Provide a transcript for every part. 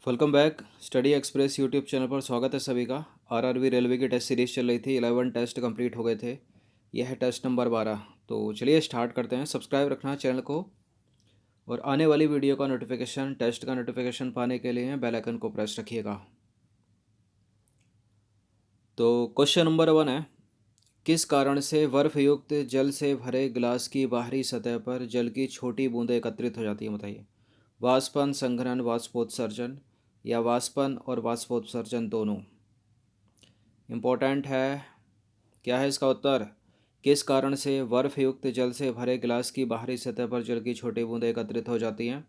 Welcome back. Study express YouTube channel पर स्वागत है सभी का। आरआरबी रेलवे की टेस्ट सीरीज चल रही थी। 11 टेस्ट कंप्लीट हो गए थे। यह है टेस्ट नंबर 12। तो चलिए स्टार्ट करते हैं। सब्सक्राइब रखना चैनल को और आने वाली वीडियो का नोटिफिकेशन, टेस्ट का नोटिफिकेशन पाने के लिए बेल आइकन को प्रेस रखिएगा। तो क्वेश्चन नंबर 1 है, किस कारण से बर्फ युक्त जल से भरे गिलास की बाहरी सतह पर जल की छोटी बूंदें एकत्रित हो जाती है? बताइए। वाष्पन, संघनन, वाष्पोत्सर्जन या वाष्पन और वाष्पोत्सर्जन दोनों। इम्पोर्टेंट है। क्या है इसका उत्तर? किस कारण से बर्फ युक्त जल से भरे गिलास की बाहरी सतह पर जल की छोटी बूंदें एकत्रित हो जाती हैं?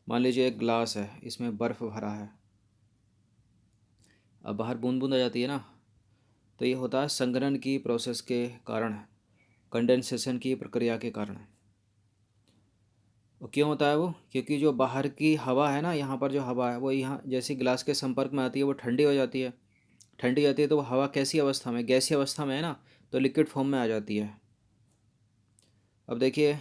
मान लीजिए एक गिलास है, इसमें बर्फ़ भरा है। अब बाहर बूंद बूंद आ जाती है ना, तो ये होता है संघनन की प्रोसेस के कारण, कंडेंसेशन की प्रक्रिया के कारण। और क्यों होता है वो? क्योंकि जो बाहर की हवा है ना, यहाँ पर जो हवा है वो यहाँ जैसे गिलास के संपर्क में आती है वो ठंडी हो जाती है। ठंडी जाती है तो वो हवा कैसी अवस्था में, गैसीय अवस्था में है ना, तो लिक्विड फॉर्म में आ जाती है। अब देखिए,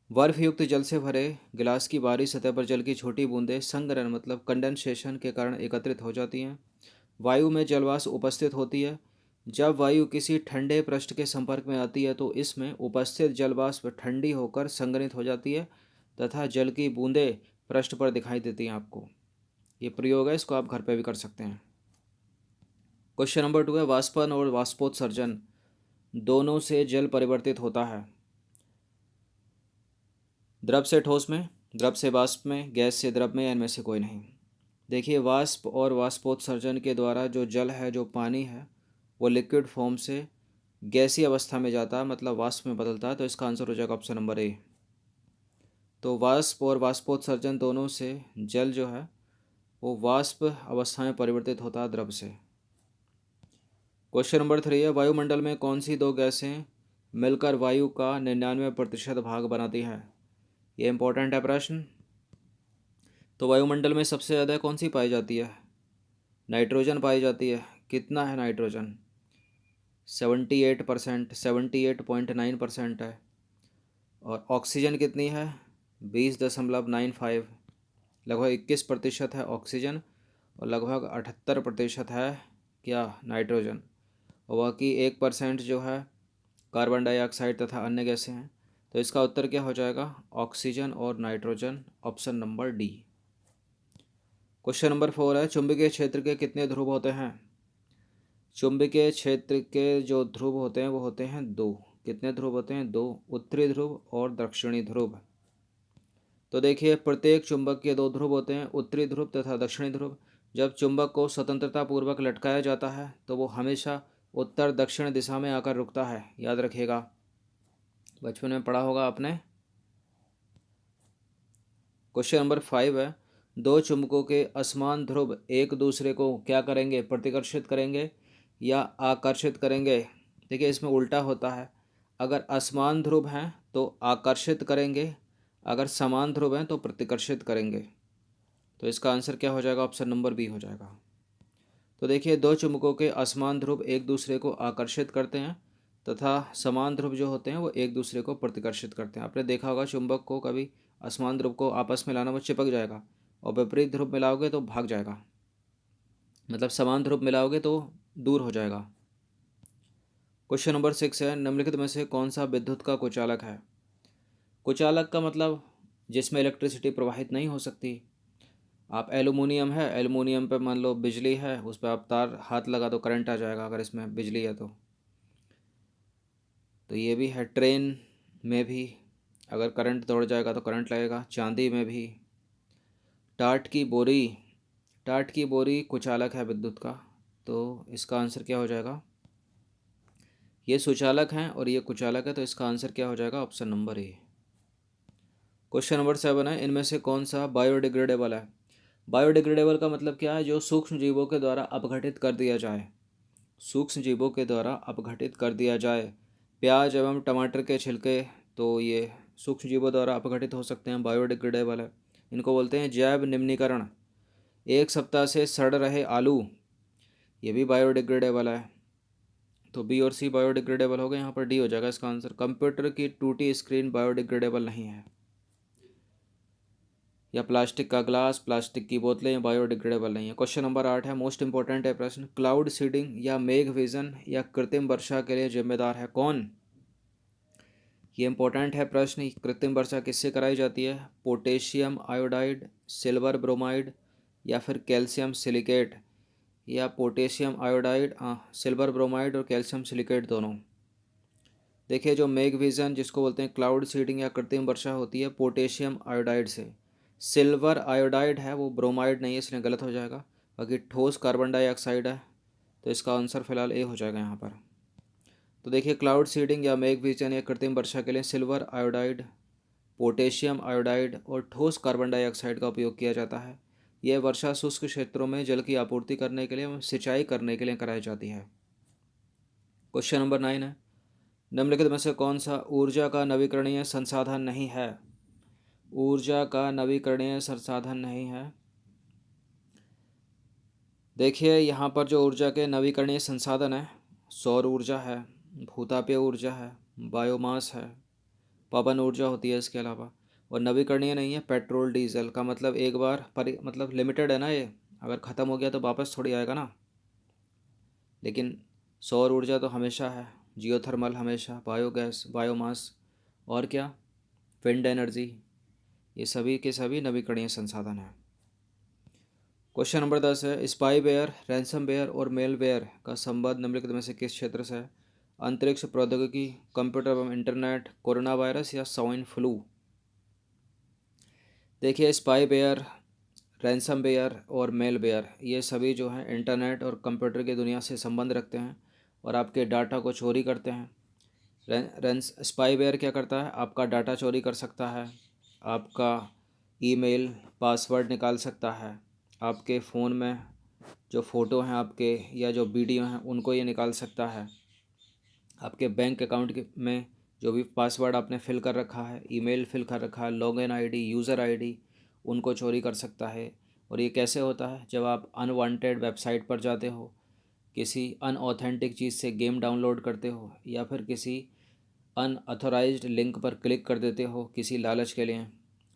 बर्फ युक्त जल से भरे गिलास की बाहरी सतह पर जल की छोटी बूंदें संघनन मतलब कंडेंसेशन के कारण एकत्रित हो जाती हैं। वायु में जलवाष्प उपस्थित होती है। जब वायु किसी ठंडे पृष्ठ के संपर्क में आती है तो इसमें उपस्थित जलवाष्प ठंडी होकर संघनित हो जाती है तथा जल की बूंदें पृष्ठ पर दिखाई देती हैं आपको। ये प्रयोग है, इसको आप घर पे भी कर सकते हैं। क्वेश्चन नंबर 2 है, वाष्पन और वाष्पोत्सर्जन दोनों से जल परिवर्तित होता है। द्रव से ठोस में, द्रव से वाष्प में, गैस से द्रव में, या इनमें से कोई नहीं। देखिए, वाष्प और वाष्पोत्सर्जन के द्वारा जो जल है, जो पानी है, वो लिक्विड फॉर्म से गैसीय अवस्था में जाता है, मतलब वाष्प में बदलता है। तो इसका आंसर हो जाएगा ऑप्शन नंबर ए। तो वाष्प और वाष्पोत्सर्जन दोनों से जल जो है वो वाष्प अवस्था में परिवर्तित होता है द्रव से। क्वेश्चन नंबर 3 है, वायुमंडल में कौन सी दो गैसें मिलकर वायु का 99% भाग बनाती है? ये इंपॉर्टेंट है प्रश्न। तो वायुमंडल में सबसे ज़्यादा कौन सी पाई जाती है? नाइट्रोजन पाई जाती है। कितना है नाइट्रोजन? 78%, 78.9% है। और ऑक्सीजन कितनी है? 20.95, लगभग 21% है ऑक्सीजन और लगभग 78% है क्या? नाइट्रोजन। और बाकी 1% जो है कार्बन डाइऑक्साइड तथा अन्य गैसें हैं। तो इसका उत्तर क्या हो जाएगा? ऑक्सीजन और nitrogen, option number D. Question number 4 है, चुंबकीय क्षेत्र के कितने ध्रुव होते हैं? चुंबकीय क्षेत्र के जो ध्रुव होते हैं वो होते हैं दो। कितने ध्रुव होते हैं? दो, उत्तरी ध्रुव और दक्षिणी ध्रुव। तो देखिए, प्रत्येक चुंबक के दो ध्रुव होते हैं, उत्तरी ध्रुव तथा दक्षिणी ध्रुव। जब चुंबक को स्वतंत्रता पूर्वक लटकाया जाता है तो वो हमेशा उत्तर दक्षिण दिशा में आकर रुकता है, याद रखिएगा, बचपन में पढ़ा होगा आपने। क्वेश्चन नंबर 5 है, दो चुंबकों के असमान ध्रुव एक दूसरे को क्या करेंगे? प्रतिकर्षित करेंगे या आकर्षित करेंगे? देखिए, इसमें उल्टा होता है। अगर असमान ध्रुव हैं तो आकर्षित करेंगे, अगर समान ध्रुव हैं तो प्रतिकर्षित करेंगे। तो इसका आंसर क्या हो जाएगा? ऑप्शन नंबर बी हो जाएगा। तो देखिए, दो चुंबकों के असमान ध्रुव एक दूसरे को आकर्षित करते हैं तथा समान ध्रुव जो होते हैं वो एक दूसरे को प्रतिकर्षित करते हैं। आपने देखा होगा, चुंबक को कभी असमान ध्रुव को आपस में लाना, वो चिपक जाएगा, और विपरीत ध्रुव मिलाओगे तो भाग जाएगा, मतलब समान ध्रुव मिलाओगे तो दूर हो जाएगा। क्वेश्चन नंबर 6 है, निम्नलिखित में से कौन सा विद्युत का कुचालक है? कुचालक का मतलब जिसमें इलेक्ट्रिसिटी प्रवाहित नहीं हो सकती। आप एलुमिनियम है, एलुमिनियम पे मान लो बिजली है, उस पर आप तार हाथ लगा तो करंट आ जाएगा, अगर इसमें बिजली है तो ये भी है। ट्रेन में भी अगर करंट दौड़ जाएगा तो करंट लगेगा। चांदी में भी। टाट की बोरी, टाट की बोरी कुचालक है विद्युत का। तो इसका आंसर क्या हो जाएगा? ये सुचालक हैं और ये कुचालक है, तो इसका आंसर क्या हो जाएगा? Option number A. Question number 7 है, इनमें से कौन सा बायोडिग्रेडेबल है? बायोडिग्रेडेबल का मतलब क्या है? जो सूक्ष्म जीवों के द्वारा अपघटित कर दिया जाए, सूक्ष्म जीवों के द्वारा अपघटित कर दिया जाए। प्याज एवं टमाटर के छिलके, तो ये सूक्ष्म जीवों द्वारा अपघटित हो सकते हैं, बायोडिग्रेडेबल है। इनको बोलते हैं जैव निम्नीकरण। एक सप्ताह से सड़ रहे आलू, ये भी बायोडिग्रेडेबल है। तो बी और सी बायोडिग्रेडेबल हो गए, यहाँ पर डी हो जाएगा इसका आंसर। कंप्यूटर की टूटी स्क्रीन बायोडिग्रेडेबल नहीं है। या प्लास्टिक का ग्लास, प्लास्टिक की बोतलें बायोडिग्रेडेबल नहीं है। क्वेश्चन नंबर 8 है, मोस्ट इंपॉर्टेंट है प्रश्न, क्लाउड सीडिंग या मेघ विजन या कृत्रिम वर्षा के लिए जिम्मेदार है कौन? ये इंपॉर्टेंट है प्रश्न। कृत्रिम वर्षा किससे कराई जाती है? पोटेशियम आयोडाइड, सिल्वर ब्रोमाइड या फिर कैल्शियम सिलिकेट, या पोटेशियम आयोडाइड, सिल्वर ब्रोमाइड और कैल्शियम सिलिकेट दोनों। देखिए जो मेघ विजन जिसको बोलते हैं क्लाउड सीडिंग या कृत्रिम वर्षा होती है पोटेशियम आयोडाइड से। सिल्वर आयोडाइड है वो ब्रोमाइड नहीं है, इसलिए गलत हो जाएगा। बाकी ठोस कार्बन डाइऑक्साइड है, तो इसका आंसर फिलहाल ए हो जाएगा यहाँ पर। तो देखिए क्लाउड सीडिंग या मेघ विजन या कृत्रिम वर्षा के लिए सिल्वर आयोडाइड, पोटेशियम आयोडाइड और ठोस कार्बन डाइऑक्साइड का उपयोग किया जाता है। यह वर्षा शुष्क क्षेत्रों में जल की आपूर्ति करने के लिए एवं सिंचाई करने के लिए कराई जाती है। क्वेश्चन नंबर 9 है, निम्नलिखित में से कौन सा ऊर्जा का नवीकरणीय संसाधन नहीं है? ऊर्जा का नवीकरणीय संसाधन नहीं है। देखिए यहाँ पर जो ऊर्जा के नवीकरणीय संसाधन है, सौर ऊर्जा है, भूतापीय ऊर्जा है, बायोमास है, पवन ऊर्जा होती है इसके अलावा। और नवीकरणीय नहीं है पेट्रोल डीजल का, मतलब एक बार पर मतलब लिमिटेड है ना, ये अगर ख़त्म हो गया तो वापस थोड़ी आएगा ना। लेकिन सौर ऊर्जा तो हमेशा है, जियोथर्मल हमेशा, बायोगैस, बायोमास और क्या, विंड एनर्जी, ये सभी के सभी नवीकरणीय संसाधन हैं। क्वेश्चन नंबर 10 है, स्पाईवेयर, रैंसमवेयर और मेलवेयर का संबंध निम्नलिखित में से किस क्षेत्र से है? अंतरिक्ष प्रौद्योगिकी, कंप्यूटर एवं इंटरनेट, कोरोना वायरस या स्वाइन फ्लू। देखिए स्पाईवेयर, रैंसमवेयर और मेलवेयर ये सभी जो हैं इंटरनेट और कंप्यूटर की दुनिया से संबंध रखते हैं और आपके डाटा को चोरी करते हैं। स्पाईवेयर क्या करता है? आपका डाटा चोरी कर सकता है, आपका ईमेल पासवर्ड निकाल सकता है, आपके फ़ोन में जो फ़ोटो हैं आपके या जो वीडियो हैं उनको ये निकाल सकता है, आपके बैंक अकाउंट में जो भी पासवर्ड आपने फिल कर रखा है, ईमेल फिल कर रखा है, लॉगिन आईडी, यूज़र आईडी, उनको चोरी कर सकता है। और ये कैसे होता है? जब आप अनवांटेड वेबसाइट पर जाते हो, किसी अनऑथेंटिक चीज़ से गेम डाउनलोड करते हो या फिर किसी अनऑथोराइज्ड लिंक पर क्लिक कर देते हो किसी लालच के लिए।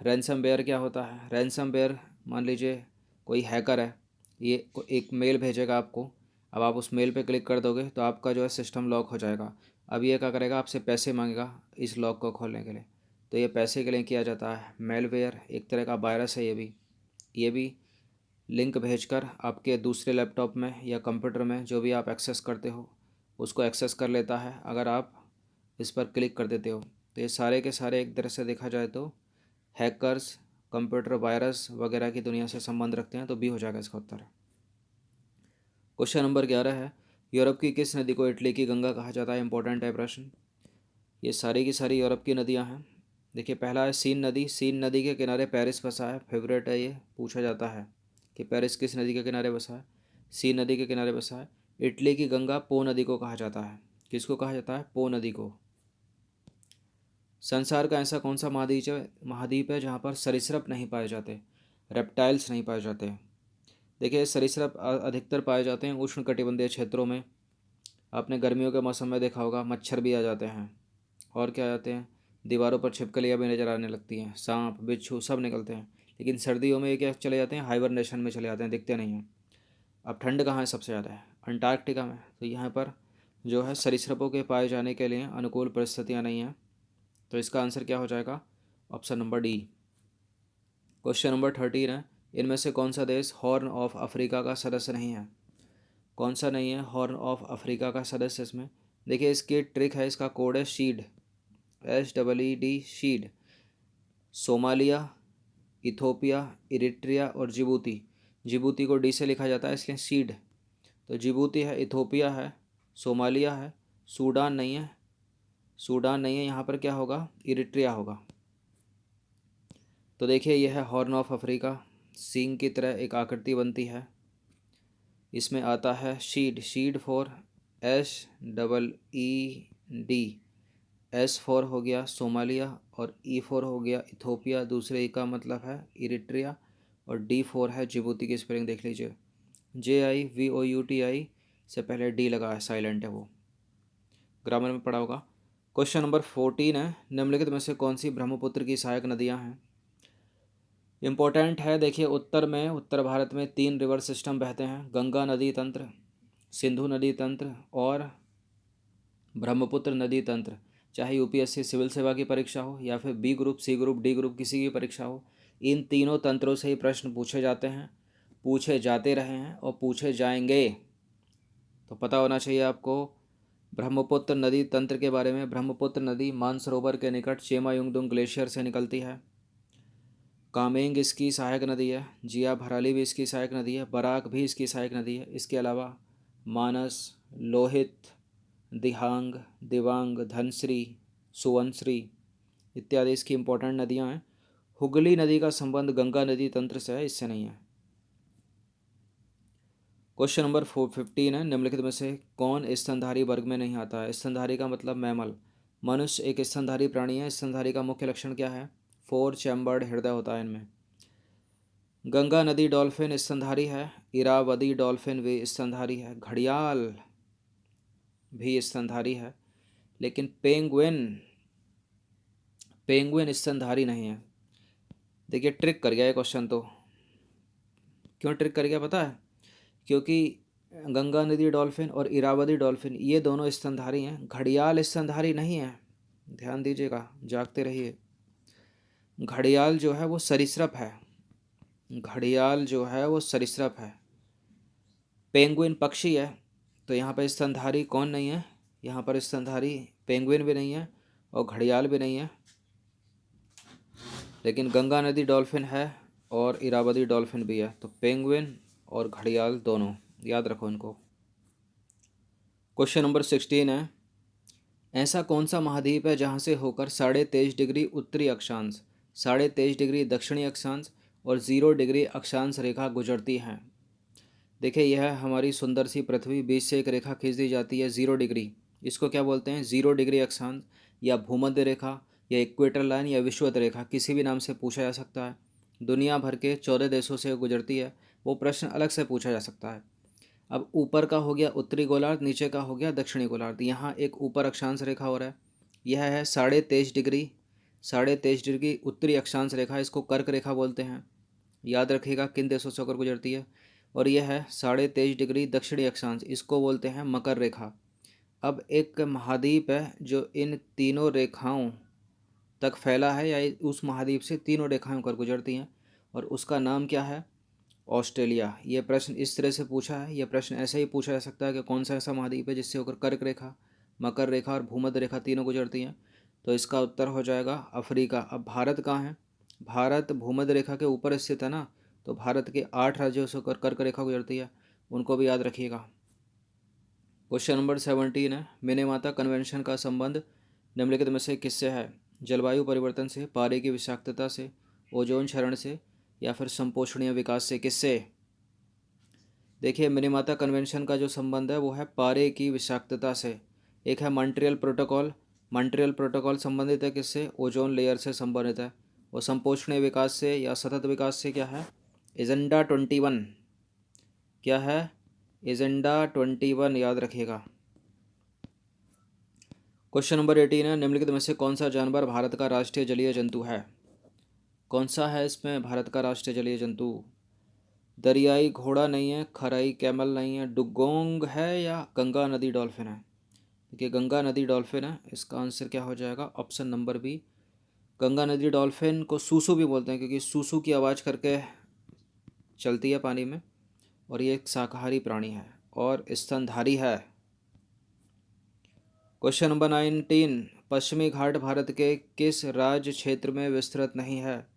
रैंसमवेयर क्या होता है? रैंसमवेयर, मान लीजिए कोई हैकर है, ये एक मेल भेजेगा आपको, अब आप उस मेल पे क्लिक कर दोगे तो आपका जो है सिस्टम लॉक हो जाएगा। अब ये क्या करेगा? आपसे पैसे मांगेगा इस लॉक को खोलने के लिए। तो ये पैसे के लिए किया जाता है। मेलवेयर एक तरह का वायरस है, ये भी लिंक भेजकर आपके दूसरे लैपटॉप में या कंप्यूटर में जो भी आप एक्सेस करते हो उसको एक्सेस कर लेता है अगर आप इस पर क्लिक कर देते हो। तो ये सारे के सारे एक तरह से देखा जाए तो हैकर्स, कंप्यूटर वायरस वगैरह की दुनिया से संबंध रखते हैं, तो बी हो जाएगा इसका उत्तर। क्वेश्चन नंबर 11 है, यूरोप की किस नदी को इटली की गंगा कहा जाता है? इंपॉर्टेंट है प्रश्न। ये सारी की सारी यूरोप की नदियाँ हैं। देखिए पहला है सीन नदी, सीन नदी के किनारे पेरिस बसा है, फेवरेट है ये, पूछा जाता है कि पेरिस किस नदी के किनारे बसा है? सीन नदी के किनारे बसा है। इटली की गंगा पो नदी को कहा जाता है। किसको कहा जाता है? पो नदी को। संसार का ऐसा कौन सा महाद्वीप है जहाँ पर सरीसृप नहीं पाए जाते, रेप्टाइल्स नहीं पाए जाते? देखिए सरीसृप अधिकतर पाए जाते हैं उष्णकटिबंधीय क्षेत्रों में। आपने गर्मियों के मौसम में देखा होगा मच्छर भी आ जाते हैं, और क्या आ जाते हैं, दीवारों पर छिपकलियाँ भी नज़र आने लगती हैं, सांप बिच्छू सब निकलते हैं। लेकिन सर्दियों में ये क्या चले जाते हैं? हाइबरनेशन में चले जाते हैं, दिखते नहीं हैं। अब ठंड कहाँ है सबसे ज़्यादा? है अंटार्कटिका में। तो यहाँ पर जो है सरीसृपों के पाए जाने के लिए अनुकूल परिस्थितियाँ नहीं हैं। तो इसका आंसर क्या हो जाएगा? Option number D. Question number 13 है, इनमें से कौन सा देश हॉर्न ऑफ अफ्रीका का सदस्य नहीं है? कौन सा नहीं है हॉर्न ऑफ अफ्रीका का सदस्य इसमें? देखिए इसकी ट्रिक है, इसका कोड है शीड, SEED, शीड। सोमालिया, इथोपिया, इरिट्रिया और जिबूती। जिबूती को डी से लिखा जाता है इसलिए शीड। तो जिबूती है, इथोपिया है, सोमालिया है, सूडान नहीं है, सूडान नहीं है, यहाँ पर क्या होगा? इरिट्रिया होगा। तो देखिए यह है हॉर्न ऑफ अफ्रीका, सींग की तरह एक आकृति बनती है, इसमें आता है शीड, शीड फॉर SEED, S फॉर हो गया सोमालिया और E फॉर हो गया इथोपिया, दूसरे E का मतलब है इरिट्रिया, और D फॉर है जिबूती की स्पेलिंग देख लीजिए, JIVOUTI से पहले D लगा है, साइलेंट है वो, ग्रामर में पढ़ा होगा। क्वेश्चन नंबर 14 है, निम्नलिखित में से कौन सी ब्रह्मपुत्र की सहायक नदियाँ हैं? इम्पोर्टेंट है। देखिए उत्तर में, उत्तर भारत में 3 रिवर सिस्टम बहते हैं, गंगा नदी तंत्र, सिंधु नदी तंत्र और ब्रह्मपुत्र नदी तंत्र। चाहे यूपीएससी सिविल सेवा की परीक्षा हो या फिर B group, C group, D group किसी की परीक्षा हो, इन तीनों तंत्रों से ही प्रश्न पूछे जाते हैं, पूछे जाते रहे हैं और पूछे जाएंगे। तो पता होना चाहिए आपको ब्रह्मपुत्र नदी तंत्र के बारे में। ब्रह्मपुत्र नदी मानसरोवर के निकट चेमायुंगदुंग ग्लेशियर से निकलती है। कामेंग इसकी सहायक नदी है, जिया भराली भी इसकी सहायक नदी है, बराक भी इसकी सहायक नदी है। इसके अलावा मानस, लोहित, दिहांग, दिवांग, धनश्री, सुवनश्री इत्यादि इसकी इम्पोर्टेंट नदियां हैं। हुगली नदी का संबंध गंगा नदी तंत्र से है, इससे नहीं है। क्वेश्चन नंबर 15 है, निम्नलिखित में से कौन स्तनधारी वर्ग में नहीं आता है? स्तनधारी का मतलब मैमल। मनुष्य एक स्तनधारी प्राणी है। स्तनधारी का मुख्य लक्षण क्या है? 4 चैम्बर्ड हृदय होता है इनमें। गंगा नदी डॉल्फिन स्तनधारी है, इरावदी डॉल्फिन भी स्तनधारी है, घड़ियाल भी स्तनधारी है, लेकिन पेंगुइन स्तनधारी नहीं है। देखिए ट्रिक कर गया ये क्वेश्चन तो। क्यों ट्रिक कर गया पता है? क्योंकि गंगा नदी डॉल्फिन और इरावदी डॉल्फिन ये दोनों स्तनधारी हैं, घड़ियाल स्तनधारी नहीं है। ध्यान दीजिएगा, जागते रहिए। घड़ियाल जो है वो सरीसृप है, घड़ियाल जो है वो सरीसृप है। पेंगुइन पक्षी है, तो यहाँ पर स्तनधारी कौन नहीं है? यहाँ पर स्तनधारी पेंगुइन भी नहीं है और घड़ियाल भी नहीं है, लेकिन गंगा नदी डॉल्फिन है और इरावदी डॉल्फिन भी है। तो पेंगुइन और घड़ियाल दोनों, याद रखो इनको। क्वेश्चन नंबर 16 है, ऐसा कौन सा महाद्वीप है जहाँ से होकर 23.5 डिग्री उत्तरी अक्षांश, 23.5 डिग्री दक्षिणी अक्षांश और 0 डिग्री अक्षांश रेखा गुजरती है? देखिए यह है हमारी सुंदर सी पृथ्वी, बीच से एक रेखा खींच दी जाती है 0 डिग्री। इसको क्या बोलते हैं? 0 डिग्री अक्षांश या भूमध्य रेखा या इक्वेटर लाइन या विषुवत रेखा, किसी भी नाम से पूछा जा सकता है। दुनिया भर के 14 देशों से गुजरती है। वो प्रश्न अलग से पूछा जा सकता है। अब ऊपर का हो गया उत्तरी गोलार्ध, नीचे का हो गया दक्षिणी गोलार्ध। यहाँ एक ऊपर अक्षांश रेखा हो रहा है, यह है 23.5 डिग्री, 23.5 डिग्री उत्तरी अक्षांश रेखा, इसको कर्क रेखा बोलते हैं। याद रखिएगा किन देशों से होकर गुजरती है। और यह है 23.5 डिग्री दक्षिणी अक्षांश, इसको बोलते हैं मकर रेखा। अब एक महाद्वीप है जो इन तीनों रेखाओं तक फैला है, या उस महाद्वीप से तीनों रेखाएं होकर गुजरती हैं, और उसका नाम क्या है? ऑस्ट्रेलिया। ये प्रश्न इस तरह से पूछा है। यह प्रश्न ऐसे ही पूछा जा सकता है कि कौन सा ऐसा महाद्वीप है जिससे होकर कर्क रेखा, मकर रेखा और भूमध्य रेखा तीनों गुजरती हैं? तो इसका उत्तर हो जाएगा अफ्रीका। अब भारत कहाँ है? भारत भूमध्य रेखा के ऊपर स्थित है ना, तो भारत के 8 राज्यों से होकर कर्क रेखा गुजरती है, उनको भी याद रखिएगा। क्वेश्चन नंबर 17 है, मिनेमाता कन्वेंशन का संबंध निम्नलिखित में से किससे है? जलवायु परिवर्तन से, पारे की विषाक्तता से, ओजोन क्षरण से या फिर संपोषणीय विकास से? किससे? देखिए मिनीमाता कन्वेंशन का जो संबंध है वो है पारे की विषाक्तता से। एक है मॉन्ट्रियल प्रोटोकॉल, मॉन्ट्रियल प्रोटोकॉल संबंधित है किससे? ओजोन लेयर से संबंधित है। और संपोषणीय विकास से या सतत विकास से क्या है? एजेंडा 21। क्या है? एजेंडा 21, याद रखिएगा। क्वेश्चन नंबर 18 है, निम्नलिखित में से कौन सा जानवर भारत का राष्ट्रीय जलीय जंतु है? कौन सा है इसमें भारत का राष्ट्रीय जलीय जंतु? दरियाई घोड़ा नहीं है, खराई कैमल नहीं है, डुगोंग है या गंगा नदी डॉल्फिन है? देखिए गंगा नदी डॉल्फिन है। इसका आंसर क्या हो जाएगा? Option number B. गंगा नदी डॉल्फिन को सूसू भी बोलते हैं, क्योंकि सूसू की आवाज़ करके चलती है पानी में, और ये एक शाकाहारी प्राणी है और स्तनधारी है। क्वेश्चन नंबर 19, पश्चिमी घाट भारत के किस राज्य क्षेत्र में विस्तृत नहीं है?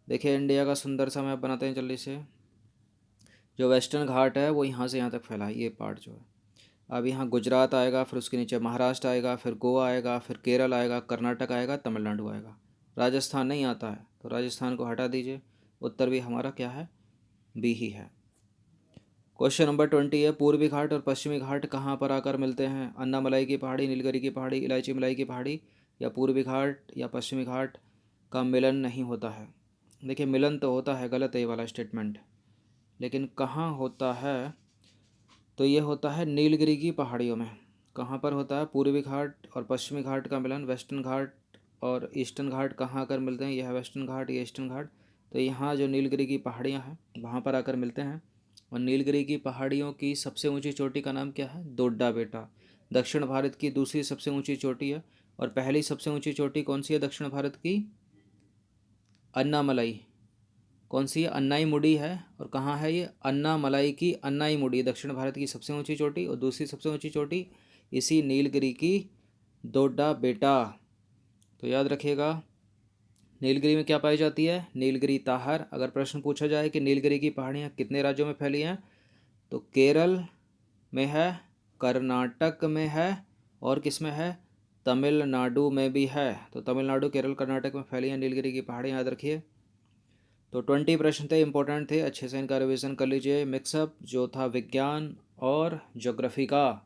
देखिए इंडिया का सुंदर सा मैप बनाते हैं जल्दी से। जो वेस्टर्न घाट है वो यहाँ से यहाँ तक फैला है, ये पार्ट जो है। अब यहाँ गुजरात आएगा, फिर उसके नीचे महाराष्ट्र आएगा, फिर गोवा आएगा, फिर केरल आएगा, कर्नाटक आएगा, तमिलनाडु आएगा। राजस्थान नहीं आता है, तो राजस्थान को हटा दीजिए। उत्तर भी हमारा क्या है? बी ही है। क्वेश्चन नंबर 20 है, पूर्वी घाट और पश्चिमी घाट कहाँ पर आकर मिलते हैं? अन्नामलाई की पहाड़ी, नीलगिरी की पहाड़ी, इलायची मलाई की पहाड़ी या पूर्वी घाट या पश्चिमी घाट का मिलन नहीं होता है? देखिए मिलन तो होता है, गलत है ये वाला स्टेटमेंट, लेकिन कहाँ होता है? तो ये होता है नीलगिरी की पहाड़ियों में। कहाँ पर होता है? पूर्वी घाट और पश्चिमी घाट का मिलन। वेस्टर्न घाट और ईस्टर्न घाट कहाँ आकर मिलते हैं? यह है वेस्टर्न घाट, ये ईस्टर्न घाट। तो यहाँ जो नीलगिरी की पहाड़ियाँ हैं वहाँ पर आकर मिलते हैं। और नीलगिरी की पहाड़ियों की सबसे ऊंची चोटी का नाम क्या है? दोड्डा बेटा। दक्षिण भारत की दूसरी सबसे ऊंची चोटी है। और पहली सबसे ऊंची चोटी कौन सी है दक्षिण भारत की? अन्नामलाई। कौन सी है? अन्नाईमुडी है। और कहाँ है ये? अन्नामलाई की अन्नाईमुडी दक्षिण भारत की सबसे ऊंची चोटी। और दूसरी सबसे ऊंची चोटी इसी नीलगिरी की दोड्डा बेटा। तो याद रखिएगा, नीलगिरी में क्या पाई जाती है? नीलगिरी ताहर। अगर प्रश्न पूछा जाए कि नीलगिरी की पहाड़ियाँ कितने राज्यों में फैली हैं, तो केरल में है, कर्नाटक में है, और किस में है? तमिलनाडु में भी है। तो तमिलनाडु, केरल, कर्नाटक में फैली हैं नीलगिरी की पहाड़ियाँ, याद रखिए। तो 20 प्रश्न थे, इंपॉर्टेंट थे, अच्छे से इनका रिवीजन कर लीजिए। मिक्सअप जो था विज्ञान और ज्योग्राफी का,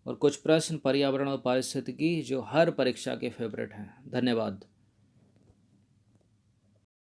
और कुछ प्रश्न पर्यावरण और पारिस्थितिकी जो हर परीक्षा के फेवरेट हैं। धन्यवाद।